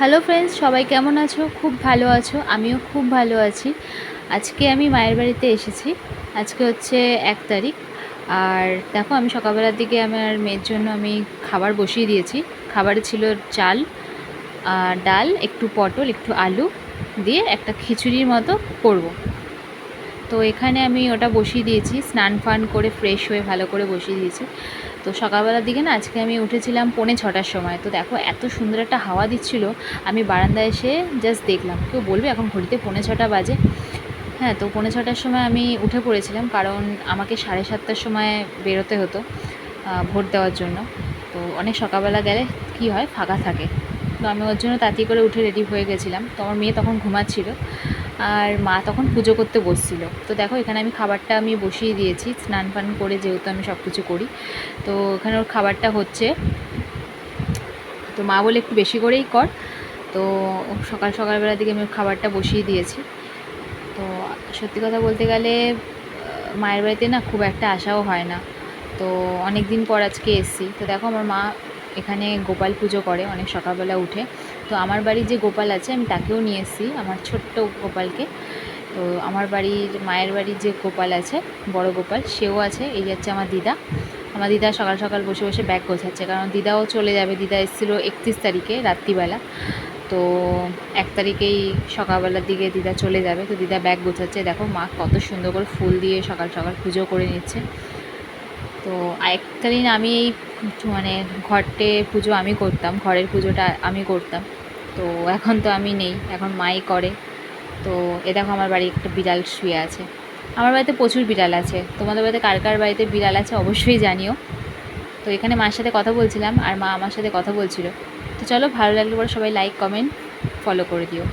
Hello friends, সবাই কেমন আছো? খুব ভালো আছো? আমিও খুব ভালো আছি। আজকে আমি মায়ের বাড়িতে এসেছি। আজকে হচ্ছে 1 তারিখ। আর দেখো, আমি সকালবেলার দিকে আমার মেয়ের জন্য আমি খাবার বসিয়ে দিয়েছি। খাবারে ছিল চাল, ডাল, একটু পটল, একটু আলু দিয়ে একটা খিচুড়ির মতো করব। তো এখানে আমি ওটা বসিয়ে দিয়েছি, স্নান ফান করে ফ্রেশ হয়ে ভালো করে বসিয়ে দিয়েছি। তো সকালবেলার দিকে না, আজকে আমি উঠেছিলাম 5:45-র সময়। তো দেখো, এত সুন্দর একটা হাওয়া দিচ্ছিল, আমি বারান্দায় এসে জাস্ট দেখলাম। কেউ বলবে এখন ঘড়িতে 5:45 বাজে? হ্যাঁ, তো 5:45-র সময় আমি উঠে পড়েছিলাম, কারণ আমাকে 7:30-র সময় বেরোতে হতো ভোট দেওয়ার জন্য। তো অনেক সকালবেলা গেলে কি হয়, ফাঁকা থাকে। তো আমি ওর জন্য তাড়াতাড়ি করে উঠে রেডি হয়ে গেছিলাম। তো আমার মেয়ে তখন ঘুমাচ্ছিল, আর মা তখন পুজো করতে বসছিল। তো দেখো, এখানে আমি খাবারটা আমি বসিয়ে দিয়েছি, স্নান ফান করে, যেহেতু আমি সব কিছু করি। তো এখানে ওর খাবারটা হচ্ছে। তো মা বলে একটু বেশি করেই কর। তো সকালবেলার দিকে আমি ওর খাবারটা বসিয়ে দিয়েছি। তো সত্যি কথা বলতে গেলে মায়ের বাড়িতে না খুব একটা আশাও হয় না। তো অনেক দিন পর আজকে এসেছি। তো দেখো, আমার মা এখানে গোপাল পুজো করে অনেক সকালবেলা উঠে। তো আমার বাড়ির যে গোপাল আছে, আমি তাকেও নিয়ে এসেছি, আমার ছোট্ট গোপালকে। তো আমার বাড়ির মায়ের বাড়ির যে গোপাল আছে, বড় গোপাল, সেও আছে। এই যাচ্ছে আমার দিদা। আমার দিদা সকাল সকাল বসে বসে ব্যাগ গোছাচ্ছে, কারণ দিদাও চলে যাবে। দিদা এসেছিলো 31 তারিখে রাত্রিবেলা। তো 1 তারিখেই সকালবেলার দিকে দিদা চলে যাবে। তো দিদা ব্যাগ গোছাচ্ছে। দেখো, মা কত সুন্দর করে ফুল দিয়ে সকাল সকাল পুজো করে নিচ্ছে। তো এককালীন আমি এই মানে ঘটে পুজো আমি করতাম, ঘরের পুজোটা আমি করতাম। তো এখন তো আমি নেই, এখন মাই করে। তো এ দেখো, আমার বাড়ি একটা বিড়াল শুয়ে আছে। আমার বাড়িতে প্রচুর বিড়াল আছে। তোমাদের বাড়িতে কার কার বাড়িতে বিড়াল আছে অবশ্যই জানিও। তো এখানে মার সাথে কথা বলছিলাম, আর মা আমার সাথে কথা বলছিল। তো চলো, ভালো লাগলে পরে সবাই লাইক, কমেন্ট, ফলো করে দিও।